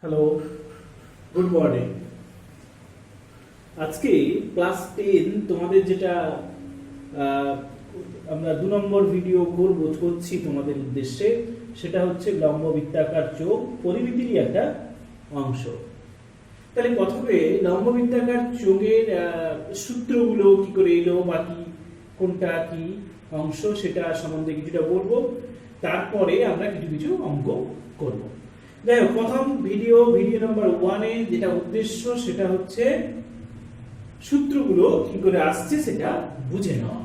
Hello, good morning. আজকে class 10 তোমাদের যেটা আমরা 2 নম্বর ভিডিও করছি তোমাদের উদ্দেশ্যে, সেটা হচ্ছে লম্ব বৃত্তাকার চোখ পরিমিতিরই একটা অংশ। তাহলে প্রথমে লম্ব বৃত্তাকার চোখের সূত্রগুলো কি করে এলো বা কি কোনটা কি অংশ সেটা সম্বন্ধে কিছুটা বলবো, তারপরে আমরা কিছু কিছু অঙ্ক করব। যাই হোক, প্রথম ভিডিও নাম্বার 1-এ যেটা উদ্দেশ্য সেটা হচ্ছে সূত্রগুলো কি করে আসছে সেটা বুঝে নেওয়া।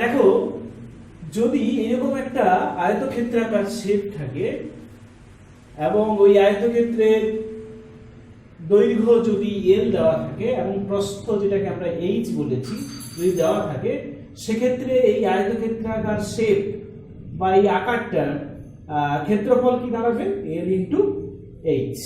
দেখো, যদি এরকম একটা আয়তক্ষেত্রাকার শেপ থাকে এবং ওই আয়তক্ষেত্রের দৈর্ঘ্য যদি এল দেওয়া থাকে এবং প্রস্থ যেটাকে আমরা এইচ বলেছি যদি দেওয়া থাকে, সেক্ষেত্রে এই আয়তক্ষেত্রাকার শেপ বা এই আকারটার ক্ষেত্রফল কি দাঁড়াবে? L into H.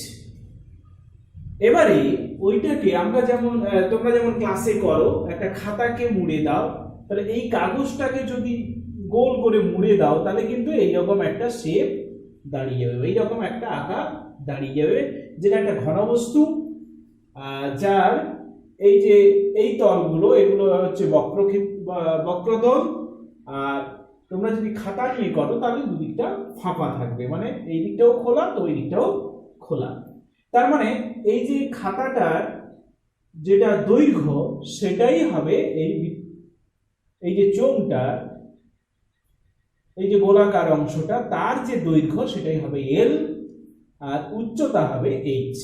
এবারে ওইটাকে আমরা যেমন তোমরা যেমন ক্লাসে করো, একটা খাতাকে মুড়ে দাও, তাহলে এই কাগজটাকে যদি গোল করে মুড়ে দাও তাহলে কিন্তু এইরকম একটা শেপ দাঁড়িয়ে যাবে, এইরকম একটা আকার দাঁড়িয়ে যাবে, যেটা একটা ঘনবস্তু যার এই যে এই তলগুলো এগুলো হচ্ছে বক্রতল। আর তোমরা যদি খাতা নিয়ে করো তাহলে দুদিকটা ফাঁপা থাকবে, মানে এই দিকটাও খোলা তো ওই দিকটাও খোলা। তার মানে এই যে খাতাটার যেটা দৈর্ঘ্য সেটাই হবে এই যে চোঙটার এই যে গোলাকার অংশটা, তার যে দৈর্ঘ্য সেটাই হবে এল আর উচ্চতা হবে এইচ।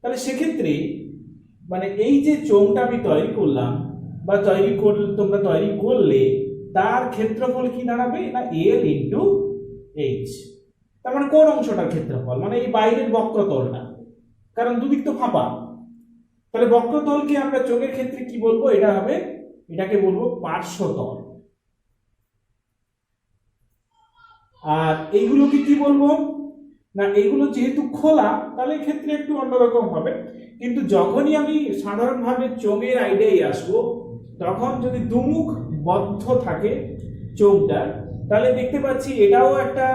তাহলে সেক্ষেত্রে মানে এই যে চোঙটা আমি তৈরি করলাম বা তোমরা তৈরি করলে তার ক্ষেত্রফল কি দাঁড়াবে না এল ইন্টু এইচ। তার মানে কোন অংশটার ক্ষেত্রফল? মানে এই বাইরের বক্রতলটা, কারণ দুদিক তো ফাঁপা। তাহলে বক্রতলকে আমরা চোখের ক্ষেত্রে কি বলবো? এটাকে বলবো পার্শ্বতল। আর এইগুলোকে কি বলবো না, এইগুলো যেহেতু খোলা তাহলে ক্ষেত্রে একটু অন্যরকম হবে। কিন্তু যখনই আমি সাধারণভাবে চোঙের আইডিয়ায় আসবো, তখন যদি দুমুখ বদ্ধ থাকে চোঙটার, তাহলে দেখতে পাচ্ছি এটাও একটা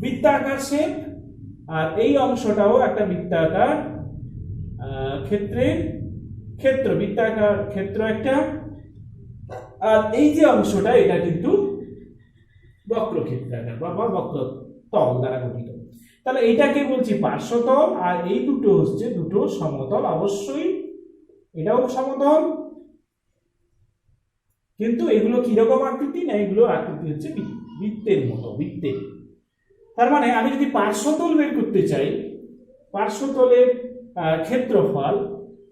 বৃত্তাকার শেপ আর এই অংশটাও একটা বৃত্তাকার বৃত্তাকার ক্ষেত্র একটা। আর এই যে অংশটা এটা কিন্তু বক্রক্ষেত্রাকার বা বক্রতল দ্বারা গঠিত। তাহলে এইটাকে বলছি পার্শ্বতল, আর এই দুটো হচ্ছে দুটো সমতল। অবশ্যই এটাও সমতল, কিন্তু এগুলো কিরকম আকৃতি না, এগুলোর আকৃতি হচ্ছে বৃত্তের মতো, বৃত্তের। তার মানে আমি যদি পার্শ্বতল বের করতে চাই, পার্শ্বতলের ক্ষেত্রফল,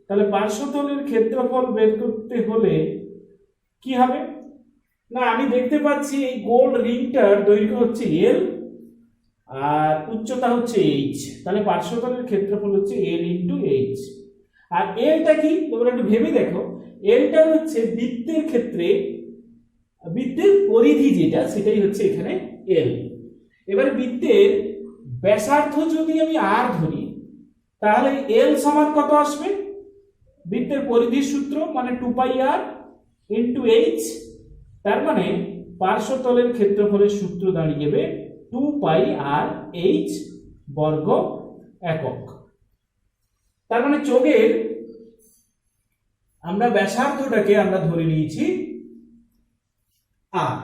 তাহলে পার্শ্বতলের ক্ষেত্রফল বের করতে হলে কি হবে না, আমি দেখতে পাচ্ছি এই গোল রিংটার দৈর্ঘ্য হচ্ছে এল আর উচ্চতা হচ্ছে এইচ। তাহলে পার্শ্বতলের ক্ষেত্রফল হচ্ছে এল ইন্টু এইচ। আর এলটা কি তোমরা একটু ভেবে দেখো, এলটা হচ্ছে বৃত্তের ক্ষেত্রে বৃত্তের পরিধি যেটা, সেটাই হচ্ছে এখানে এল। এবারে বৃত্তের ব্যাসার্ধ যদি আমি আর ধরি, তাহলে এল সমান কত আসবে? বৃত্তের পরিধির সূত্র মানে 2 πr ইন্টু এইচ। তার মানে পার্শ্বতলের ক্ষেত্রফলের সূত্র দাঁড়িয়ে যাবে 2 πr h বর্গ একক। তার মানে চোঙের আমরা ব্যাসার্ধটাকে আমরা ধরে নিয়েছি আর,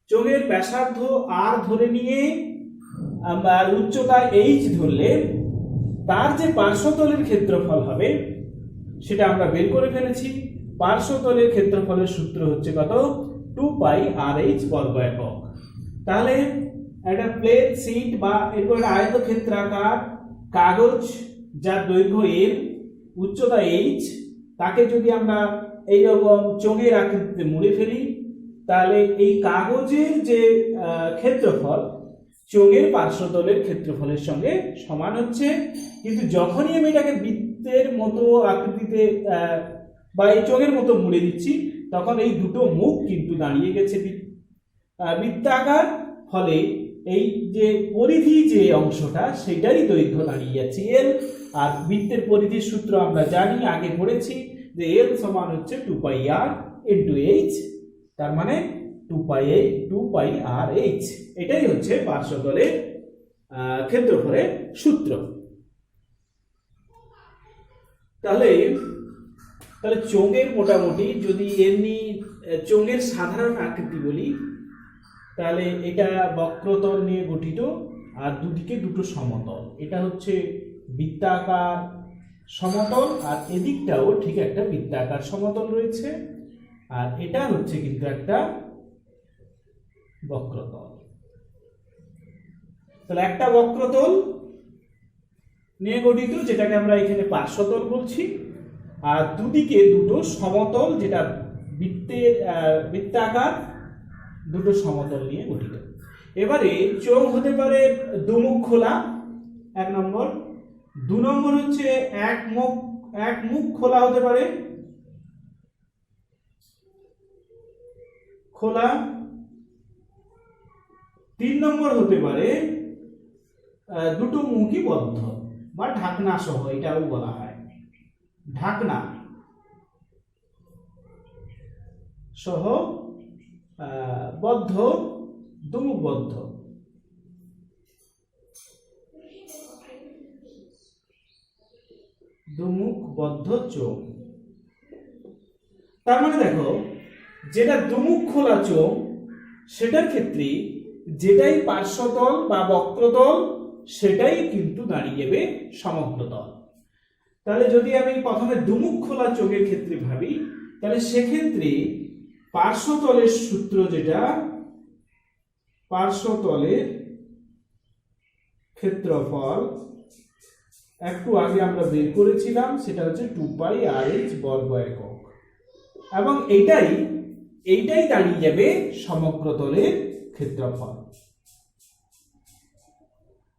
চোঙের ব্যাসার্ধ আর ধরে নিয়ে আমরা উচ্চতা এইচ ধরলে তার যে পার্শ্বতলের ক্ষেত্রফল হবে সেটা আমরা বের করে ফেলেছি। পার্শ্বতলের ক্ষেত্রফলের সূত্র হচ্ছে কত? 2 πr h বর্গ একক। তাহলে একটা প্লেন শীট বা এরকম একটা আয়তক্ষেত্রাকার কাগজ যার দৈর্ঘ্য এল উচ্চতা এইচ, তাকে যদি আমরা এইরকম চোঙের আকৃতিতে মুড়ে ফেলি, তাহলে এই কাগজের যে ক্ষেত্রফল চোঙের পার্শ্বতলের ক্ষেত্রফলের সঙ্গে সমান হচ্ছে। কিন্তু যখনই আমি এটাকে বৃত্তের মতো আকৃতিতে বা এই চোঙের মতো মুড়ে দিচ্ছি, তখন এই দুটো মুখ কিন্তু দাঁড়িয়ে গেছে বৃত্তাকার। ফলে এই যে পরিধি যে অংশটা সেটারই দৈর্ঘ্য দাঁড়িয়ে যাচ্ছে এল। আর বৃত্তের পরিধির সূত্র আমরা জানি, আগে পড়েছি যে এল সমান হচ্ছে 2 πr ইন্টু এইচ। তার মানে 2 πr h। এটাই হচ্ছে পার্শ্বতলের ক্ষেত্রফলের সূত্র। তাহলে চোঙের মোটামুটি যদি এমনি চোঙের সাধারণ আকৃতি বলি, তাহলে এটা বক্রতল নিয়ে গঠিত আর দুদিকে দুটো সমতল। এটা হচ্ছে বৃত্তাকার সমতল আর এদিকটাও ঠিক একটা বৃত্তাকার সমতল রয়েছে, আর এটা হচ্ছে কিন্তু একটা বক্রতল। তাহলে একটা বক্রতল নিয়ে গঠিত, যেটাকে আমরা এখানে পার্শ্বতল বলছি, আর দুদিকে দুটো সমতল, যেটা বৃত্তাকার দুটো সমতল নিয়ে গঠিত। এবারে চোঙ হতে পারে দুমুখ খোলা, 1 নম্বর। 2 নম্বর হচ্ছে এক মুখ খোলা হতে পারে, খোলা। 3 নম্বর হতে পারে দুটো মুখই বদ্ধ বা ঢাকনা সহ, এটাও বলা হয় ঢাকনা সহ বদ্ধ, দুমুখ বদ্ধ। দুমুখ বদ্ধ চোঙ। তার মানে দেখো, যেটা দুমুখ খোলা চোঙ সেটার ক্ষেত্রে যেটাই পার্শ্বতল বা বক্রতল সেটাই কিন্তু দাঁড়িয়ে যাবে সমগ্রতল। তাহলে যদি আমি প্রথমে দুমুখ খোলা চোঙের ক্ষেত্রে ভাবি, তাহলে সেক্ষেত্রে পার্শ্বতলের সূত্র, যেটা পার্শ্বতলের ক্ষেত্রফল একটু আগে আমরা বের করেছিলাম, সেটা হচ্ছে 2πr/h বর্গ একক, এবং এইটাই দাঁড়িয়ে যাবে সমগ্রতলের ক্ষেত্রফল।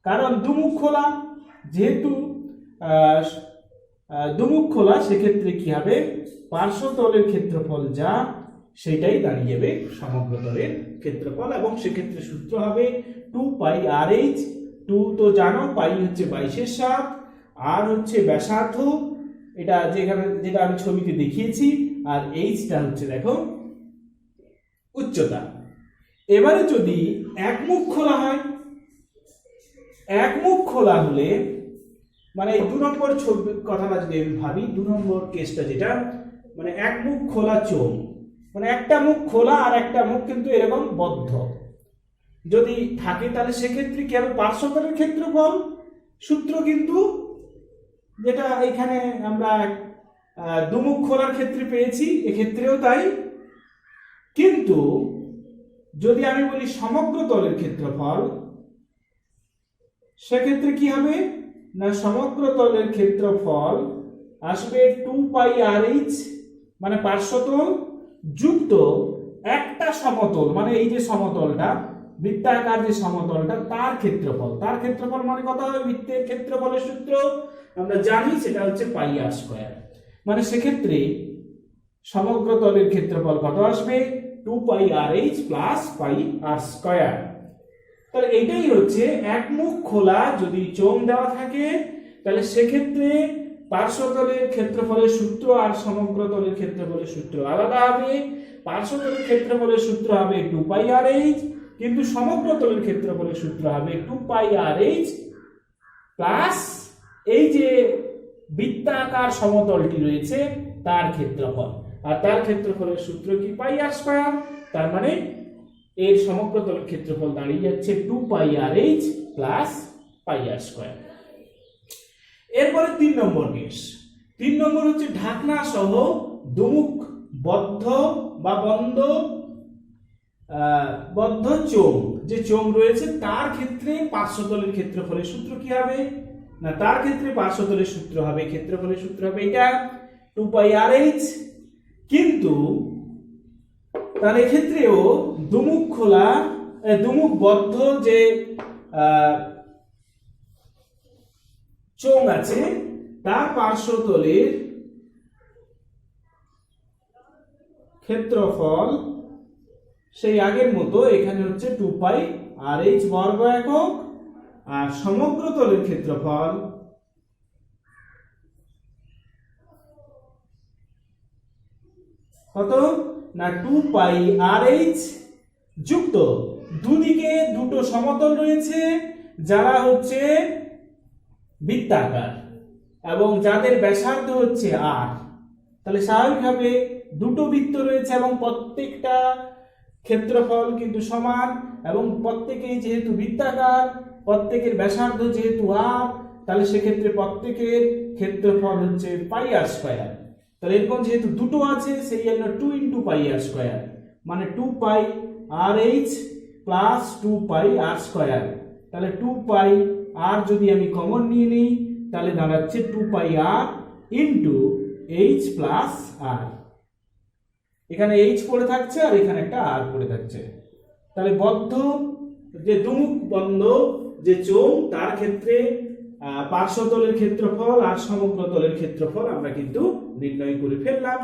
কারণ দুমুখ খোলা, যেহেতু দুমুখ খোলা, সেক্ষেত্রে কি হবে, পার্শ্বতলের ক্ষেত্রফল যা সেটাই দাঁড়িয়ে যাবে সমগ্রতলের ক্ষেত্রফল, এবং সেক্ষেত্রে সূত্র হবে 2πr/h। 2 তো জানো, পাই হচ্ছে 22/7, আর হচ্ছে ব্যাসার্ধ, এটা যেটা আমি ছবিতে দেখিয়েছি, আর এইচটা হচ্ছে দেখো উচ্চতা। এবারে যদি একমুখ খোলা হয়, একমুখ খোলা হলে মানে এই 2 নম্বর কথাটা যদি আমি ভাবি, 2 নম্বর কেসটা যেটা, মানে একমুখ খোলা চোঙ, মানে একটা মুখ খোলা আর একটা মুখ কিন্তু এরকম বদ্ধ যদি থাকে, তাহলে সেক্ষেত্রে কি হবে, পার্শ্বতলের ক্ষেত্রফল সূত্র কিন্তু যেটা এখানে আমরা দুমুখ খোলার ক্ষেত্রে পেয়েছি, এক্ষেত্রেও তাই। কিন্তু যদি আমি বলি সমগ্র তলের ক্ষেত্রফল, সেক্ষেত্রে কি হবে না, সমগ্র তলের ক্ষেত্রফল আসবে 2πr/h, মানে পার্শ্বতল যুক্ত একটা সমতল, মানে এই যে সমতলটা বৃত্তাকার যে সমতলটা, তার ক্ষেত্রফল। তার ক্ষেত্রফল মানে কত হবে, বৃত্তের ক্ষেত্রফলের সূত্র আমরা জানি, সেটা হচ্ছে πr²। মানে সেক্ষেত্রে সমগ্র তলের ক্ষেত্রফল কত আসবে, 2πr/h প্লাস πr²। তাহলে এটাই হচ্ছে একমুখ খোলা যদি চোঙ দেওয়া থাকে, তাহলে সেক্ষেত্রে পার্শ্বতলের ক্ষেত্রফলের সূত্র আর সমগ্র তলের ক্ষেত্রফলের সূত্র আলাদা হবে। পার্শ্বতলের ক্ষেত্রফলের সূত্র হবে 2πr/h, কিন্তু সমগ্র তলের ক্ষেত্রফলের সূত্র হবে 2πr/h প্লাস এই যে বৃত্তাকার সমতলটি রয়েছে তার ক্ষেত্রফল, আর তার ক্ষেত্রফলের সূত্র কি πr²। তার মানে এর সমগ্র তলের ক্ষেত্রফল দাঁড়িয়ে যাচ্ছে 2πr/h প্লাস πr²। এরপরে 3 নম্বর কেস। 3 নম্বর হচ্ছে ঢাকনা সহ দুমুখ বদ্ধ বা বদ্ধ চোঙ। যে চোঙ রয়েছে তার ক্ষেত্রে পার্শ্বতলের ক্ষেত্রফলের সূত্র কি হবে না, তার ক্ষেত্রে পার্শ্বতলের সূত্র হবে, ক্ষেত্রফলের সূত্র হবে এটা 2πr/h। কিন্তু তার ক্ষেত্রেও দুমুখ খোলা দুমুখ বদ্ধ যে চোঙ আছে তার পার্শ্বতলের ক্ষেত্রফল সেই আগের মতো, এখানে হচ্ছে 2πr/h বর্গ একক, আর সমগ্র তলের ক্ষেত্রফল কত না 2πr/h যুক্ত দুদিকে দুটো সমতল রয়েছে, যারা হচ্ছে বৃত্তাকার এবং যাদের ব্যাসার্ধ হচ্ছে আর। তাহলে স্বাভাবিকভাবে দুটো বৃত্ত রয়েছে এবং প্রত্যেকটা ক্ষেত্রফল কিন্তু সমান এবং প্রত্যেকেই যেহেতু বৃত্তাকার, প্রত্যেকের ব্যাসার্ধ যেহেতু আর, তাহলে সেক্ষেত্রে প্রত্যেকের ক্ষেত্রফল হচ্ছে পাই আর স্কয়ার। তাহলে এরকম যেহেতু দুটো আছে সেই জন্য 2 ইন্টু পাই আর স্কয়ার, মানে 2 পাই আর এইচ প্লাস 2 পাই আর স্কয়ার। তাহলে 2 পাই আর যদি আমি কমন নিয়ে নিই তাহলে দাঁড়াচ্ছে 2 পাই আর ইন্টু এইচ প্লাস আর। এখানে এইচ পড়ে থাকছে আর এখানে একটা আর পড়ে থাকছে। তাহলে বদ্ধ যে দুমুখ বন্ধ যে চোঙ তার ক্ষেত্রে পার্শ্বতলের ক্ষেত্রফল আর সমগ্র তলের ক্ষেত্রফল আমরা কিন্তু নির্ণয় করে ফেললাম।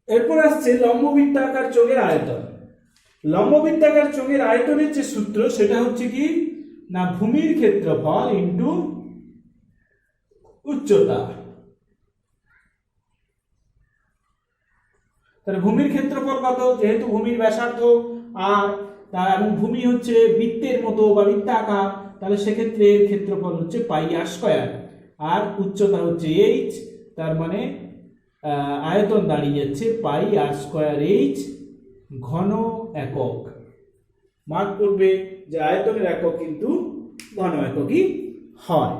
এরপর আসছে লম্ববৃত্তাকার চোঙের আয়তন। লম্ববৃত্তাকার চোঙের আয়তনের যে সূত্র সেটা হচ্ছে কি না ভূমির ক্ষেত্রফল ইন্টু উচ্চতা। তাহলে ভূমির ক্ষেত্রফল কত, যেহেতু ভূমির ব্যাসার্ধ আর এবং ভূমি হচ্ছে বৃত্তের মতো বা বৃত্তাকার, তাহলে সেক্ষেত্রে এর ক্ষেত্রফল হচ্ছে পাই আর স্কয়ার আর উচ্চতা হচ্ছে এইচ। তার মানে আয়তন দাঁড়িয়ে যাচ্ছে পাই আর স্কয়ার এইচ ঘন একক। মার্ক করবে যে আয়তনের একক কিন্তু ঘন এককই হয়।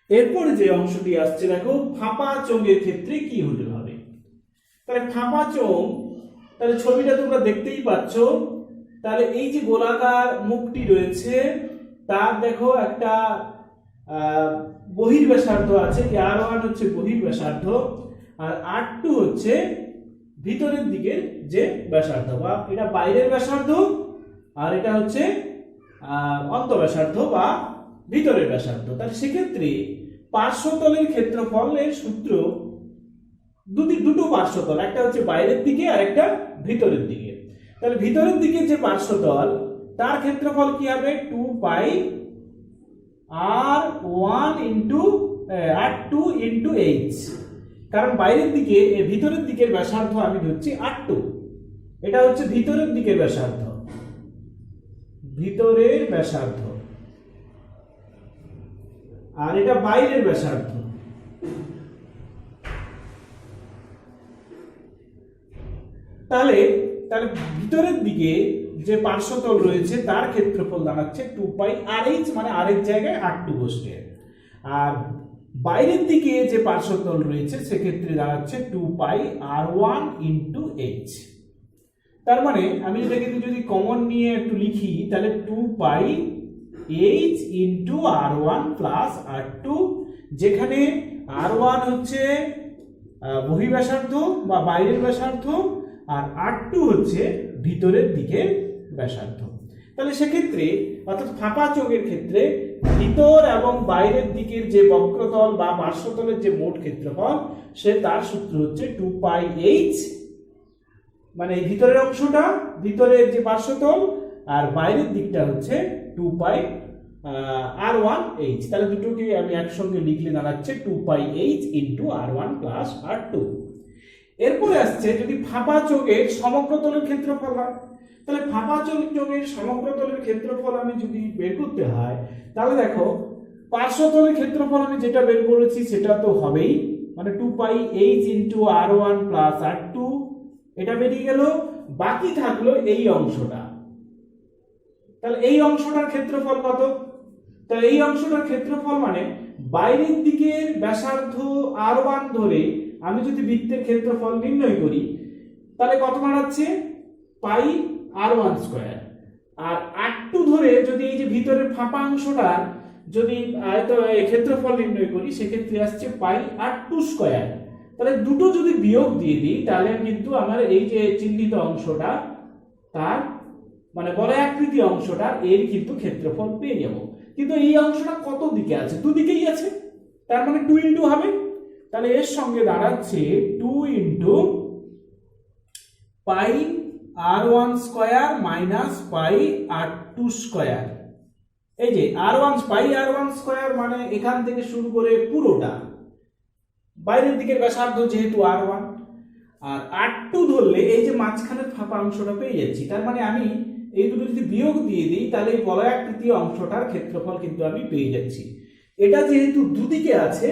এরপরে যে অংশটি আসছে দেখো ফাঁপা চোঙের ক্ষেত্রে কি হতে হবে। তাহলে ফাঁপা চোঙ, তাহলে ছবিটা তোমরা দেখতেই পাচ্ছ। তাহলে এই যে গোলাকার মুখটি রয়েছে তার দেখো একটা বহির্ব্যাসার্ধ আছে, R1 হচ্ছে বহির্ব্যাসার্ধ আর R2 হচ্ছে ভিতরের দিকের যে ব্যাসার্ধ, বা এটা বাইরের ব্যাসার্ধ আর এটা হচ্ছে অন্তঃব্যাসার্ধ বা ভিতরের ব্যাসার্ধ। তাহলে সেক্ষেত্রে পার্শ্বতলের ক্ষেত্রফলের সূত্র দুটো পার্শ্বতল, একটা হচ্ছে বাইরের দিকে আর একটা ভিতরের দিকে। তাহলে ভিতরের দিকে যে পার্শ্বতল তার ক্ষেত্রফল কি হবে 2 পাই R1 into R2 into H. কারণ বাইরের দিকে ভিতরের দিকের ব্যাসার্ধ আমি ধরছি R2, এটা হচ্ছে ভিতরের দিকের ব্যাসার্ধ, ভিতরের ব্যাসার্ধ আর এটা বাইরের ব্যাসার্ধ। তাহলে ভিতরের দিকে যে পার্শ্বতল রয়েছে তার ক্ষেত্রফল দাঁড়াচ্ছে 2 পাই আর এইচ, মানে আর এর জায়গায় R2 বসছে। আর বাইরের দিকে যে পার্শ্বতল রয়েছে সেক্ষেত্রে দাঁড়াচ্ছে 2 পাই R1 ইন্টু এইচ। তার মানে আমি এটাকে যদি কমন নিয়ে একটু লিখি তাহলে 2 পাই H into R1 plus R2, যেখানে R1 হচ্ছে বহির্ব্যাসার্ধ বা বাইরের ব্যাসার্ধ আর R2 হচ্ছে ভিতরের দিকের ব্যাসার্ধ। তাহলে সেক্ষেত্রে অর্থাৎ ফাঁপা চোঙের ক্ষেত্রে ভিতর এবং বাইরের দিকের যে বক্রতল বা পার্শ্বতলের যে মোট ক্ষেত্রফল সে তার সূত্র হচ্ছে 2 পাই এইচ, মানে এই ভিতরের অংশটা ভিতরের যে পার্শ্বতল আর বাইরের দিকটা হচ্ছে 2 পাই R1 এইচ। তাহলে দুটোকে আমি একসঙ্গে লিখলে দাঁড়াচ্ছে 2 পাই H into R1 plus R2। এরপরে আসছে যদি ফাঁপা চোঙের সমগ্রতলের ক্ষেত্রফল হয়, তাহলে ফাঁপা চোঙের সমগ্রতলের ক্ষেত্রফল আমি যদি বের করতে হয় তাহলে দেখো পার্শ্বতলের ক্ষেত্রফল আমি যেটা বের করেছি সেটা তো হবেই, মানে 2 পাই H into R1 plus R2, এটা বেরিয়ে গেল। বাকি থাকলো এই অংশটা। তাহলে এই অংশটার ক্ষেত্রফল কত? তাহলে এই অংশটার ক্ষেত্রফল মানে বাইরের দিকের ব্যাসার্ধ R1 ধরে আমি যদি বৃত্তের ক্ষেত্রফল নির্ণয় করি তাহলে কত দাঁড়াচ্ছে পাই R1 স্কয়ার, আর R2 ধরে যদি এই যে ভিতরের ফাঁপা অংশটা যদি ক্ষেত্রফল নির্ণয় করি সেক্ষেত্রে আসছে পাই R2 স্কয়ার। তাহলে দুটো যদি বিয়োগ দিয়ে দিই তাহলে কিন্তু আমার এই যে চিহ্নিত অংশটা তার মানে বলয় আকৃতি অংশটা এর কিন্তু ক্ষেত্রফল পেয়ে যাব। কিন্তু এই অংশটা কত দিকে আছে? দুদিকেই আছে, তার মানে 2 ইন্টু হবে। তাহলে এর সঙ্গে দাঁড়াচ্ছে 2 ইন্টু পাই R1 স্কয়ার মাইনাস পাই R2 স্কয়ার। এই যে পাই R1 স্কয়ার মানে এখান থেকে শুরু করে পুরোটা বাইরের দিকের ব্যাসার্ধ যেহেতু R1, আর R2 ধরলে এই যে মাঝখানের ফাঁপা অংশটা পেয়ে যাচ্ছি। তার মানে আমি এই দুটো যদি বিয়োগ দিয়ে দিই তাহলে এই বলয়াকৃতি অংশটার ক্ষেত্রফল কিন্তু আমি পেয়ে যাচ্ছি। এটা যেহেতু দুদিকে আছে,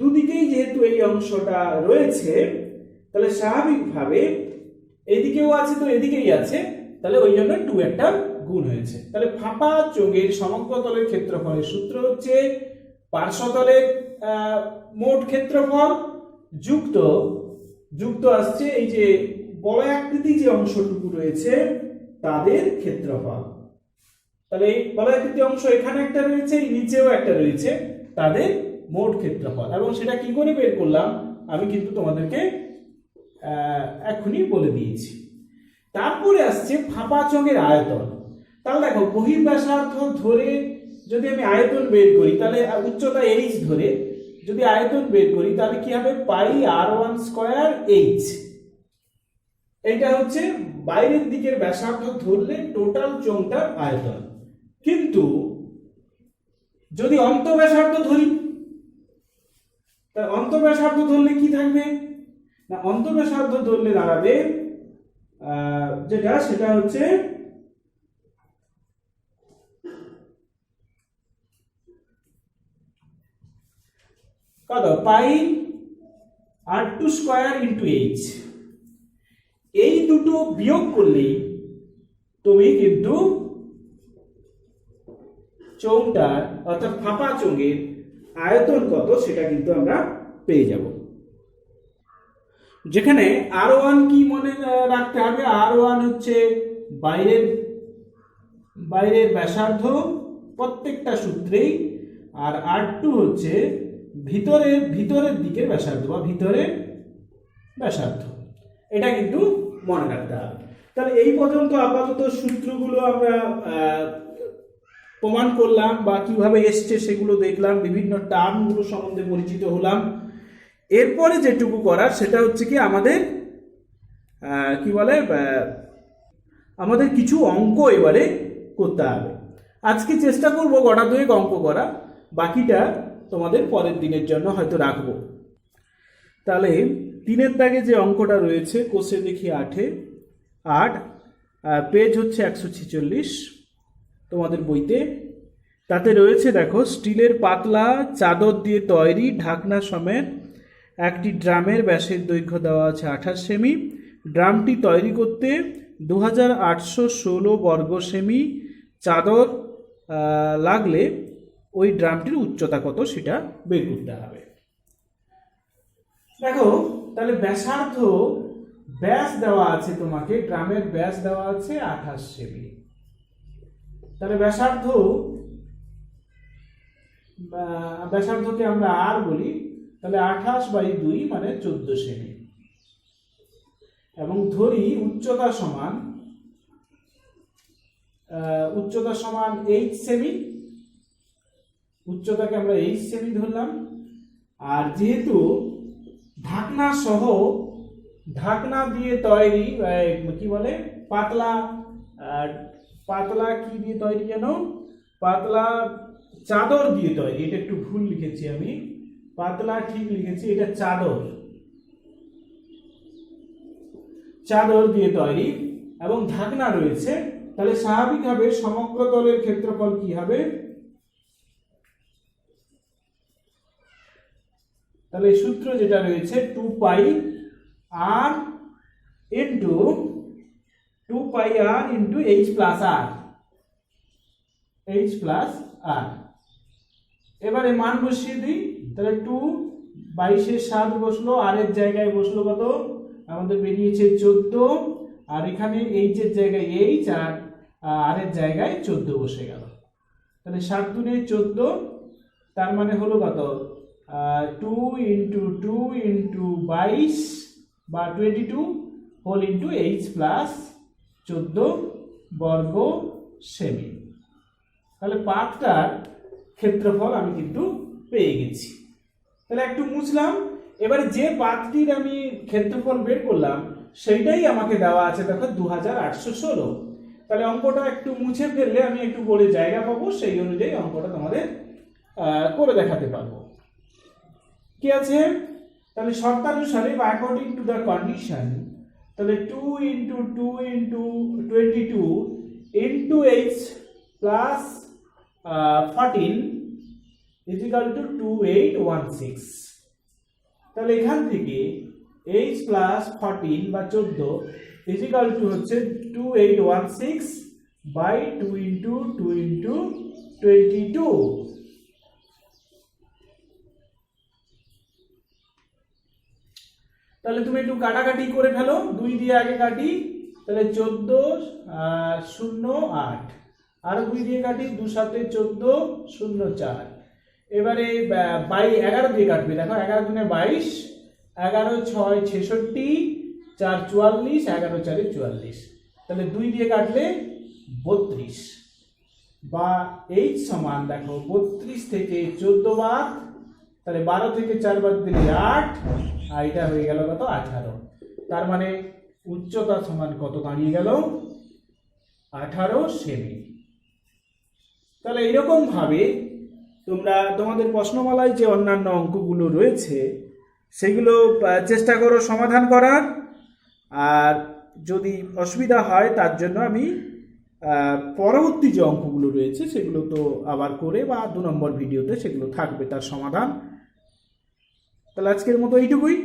দুদিকেই যেহেতু এই অংশটা রয়েছে, তাহলে স্বাভাবিকভাবে এদিকেও আছে তো এদিকেই আছে, তাহলে ওই জন্য 2 একটা গুণ হয়েছে। তাহলে ফাঁপা চোঙের সমগ্র তলের ক্ষেত্রফলের সূত্র হচ্ছে পার্শ্বতলের মোট ক্ষেত্রফল যুক্ত যুক্ত আসছে এই যে বলয়াকৃতি যে অংশটুকু রয়েছে তাদের ক্ষেত্রফল। তাহলে এই বলয়াকৃতি অংশ এখানে একটা রয়েছে, এই নিচেও একটা রয়েছে, তাদের মোট ক্ষেত্রফল। এবং সেটা কি করে বের করলাম আমি কিন্তু তোমাদেরকে এখনই বলে দিয়েছি। তারপরে আসছে ফাঁপা চোঙের আয়তন। তাহলে দেখো বহিঃব্যাসার্ধ ধরে যদি আমি আয়তন বের করি, তাহলে উচ্চতা h ধরে যদি আয়তন বের করি তাহলে কি হবে, পাই r1 স্কয়ার h। এটা হচ্ছে বাইরের দিকের ব্যাসার্ধ ধরলে টোটাল চোঙটার আয়তন। কিন্তু যদি অন্তঃব্যাসার্ধ ধরি, তা অন্তঃব্যাসার্ধ ধরলে কি থাকবে না, অন্তঃব্যাসার্ধ ধরলে দাঁড়াবে সেটা হচ্ছে কত, পাই r2 স্কয়ার ইন্টু h। এই দুটো বিয়োগ করলেই তুমি কিন্তু চোঙটার অর্থাৎ ফাঁপা চোঙের আয়তন কত সেটা কিন্তু আমরা পেয়ে যাব। যেখানে R1 কি মনে রাখতে হবে, R1 হচ্ছে বাইরের ব্যাসার্ধ প্রত্যেকটা সূত্রেই, আর R2 হচ্ছে ভিতরের দিকের ব্যাসার্ধ বা ভিতরের ব্যাসার্ধ। এটা কিন্তু মনে রাখতে হবে। তাহলে এই পর্যন্ত আপাতত সূত্রগুলো আমরা প্রমাণ করলাম বা কিভাবে এসছে সেগুলো দেখলাম, বিভিন্ন টার্মগুলো সম্বন্ধে পরিচিত হলাম। এরপরে যেটুকু করার সেটা হচ্ছে কি আমাদের কিছু অঙ্ক এবারে করতে হবে। আজকে চেষ্টা করব গোটা দুয়েক অঙ্ক করা, বাকিটা তোমাদের পরের দিনের জন্য হয়তো রাখবো। তাহলে 3 দাগে যে অঙ্কটা রয়েছে কোষে দেখি 8 পেজ হচ্ছে 146 তোমাদের বইতে। তাতে রয়েছে দেখো, স্টিলের পাতলা চাদর দিয়ে তৈরি ঢাকনা সমেত একটি ড্রামের ব্যাসের দৈর্ঘ্য দেওয়া আছে 28 সেমি। ড্রামটি তৈরি করতে 2816 বর্গ সেমি চাদর লাগলে ওই ড্রামটির উচ্চতা কত সেটা বের করতে হবে। দেখো তাহলে ব্যাস দেওয়া আছে তোমাকে, ড্রামের ব্যাস দেওয়া আছে 28 সেমি। তাহলে ব্যাসার্ধকে আমরা আর বলি, তাহলে 28/2 মানে 14 সেমি। এবং ধরি উচ্চতা সমান h সেমি, উচ্চতাকে আমরা h সেমি ধরলাম। আর যেহেতু ঢাকনা দিয়ে তৈরি কি বলে, পাতলা কি দিয়ে তৈরি যেন, পাতলা চাদর দিয়ে তৈরি। এটা একটু ভুল লিখেছি আমি, পাতলা ঠিক লিখেছি, এটা চাদর দিয়ে তৈরি এবং ঢাকনা রয়েছে। তাহলে স্বাভাবিকভাবে সমগ্র তলের ক্ষেত্রফল কি হবে, তাহলে সূত্র যেটা রয়েছে 2 পাই r into h plus r। এবারে মান বসিয়ে দিই, তাহলে 2 22/7 বসলো, আর এর জায়গায় বসলো কত, আমাদের বেরিয়েছে 14, আর এখানে h এর জায়গায় h আর এর জায়গায় 14 বসে গেল। তাহলে 7 দুনে 14, তার মানে হলো কত, 2 × 2 × 22 বা 22 হোল ইন্টু h প্লাস 14 বর্গ সেমি। তাহলে পাতটার ক্ষেত্রফল আমি কিন্তু পেয়ে গেছি। তাহলে একটু মুছলাম। এবারে যে পাতটির আমি ক্ষেত্রফল বের করলাম সেইটাই আমাকে দেওয়া আছে দেখো 2816। তাহলে অঙ্কটা একটু মুছে ফেললে আমি একটু বড় জায়গা পাবো, সেই অনুযায়ী অঙ্কটা তোমাদের করে দেখাতে পারবো। কি আছে, তাহলে শর্তানুসারে বা অ্যাকর্ডিং টু দ্য কন্ডিশন, তাহলে 2 into 22 into H plus 14 is equal to 2816। তাহলে এখান থেকে এইচ প্লাস 14 বা 14 ইজ ইকাল টু হচ্ছে 2816 বাই 2 ইন্টু 22। তাহলে তুমি একটু কাটাকাটি করে ফেলো, 2 দিয়ে আগে কাটি, তাহলে 14 0 8, আরো 2 দিয়ে কাটি, 2 7 14 0 4। এবারে 11 দিয়ে কাটবে, দেখো 11 দুনে 22, 11 6 66, 4 44, 11 4 44। তাহলে 2 দিয়ে কাটলে 32, বা এইচ সমান দেখো 32 থেকে 14 বাদ, তাহলে 12 থেকে 4 বাদ দিলে 8, আর এটা হয়ে গেল কত 18। তার মানে উচ্চতা সমান কত দাঁড়িয়ে গেল 18 সেমি। তাহলে এরকম ভাবে তোমরা তোমাদের প্রশ্নমালায় যে অন্যান্য অঙ্কগুলো রয়েছে সেগুলো চেষ্টা করো সমাধান করার। আর যদি অসুবিধা হয় তার জন্য আমি পরবর্তী যে অঙ্কগুলো রয়েছে সেগুলো তো আবার করে বা 2 নম্বর ভিডিওতে সেগুলো থাকবে তার সমাধান। তাহলে আজকের মতো এইটুকুই।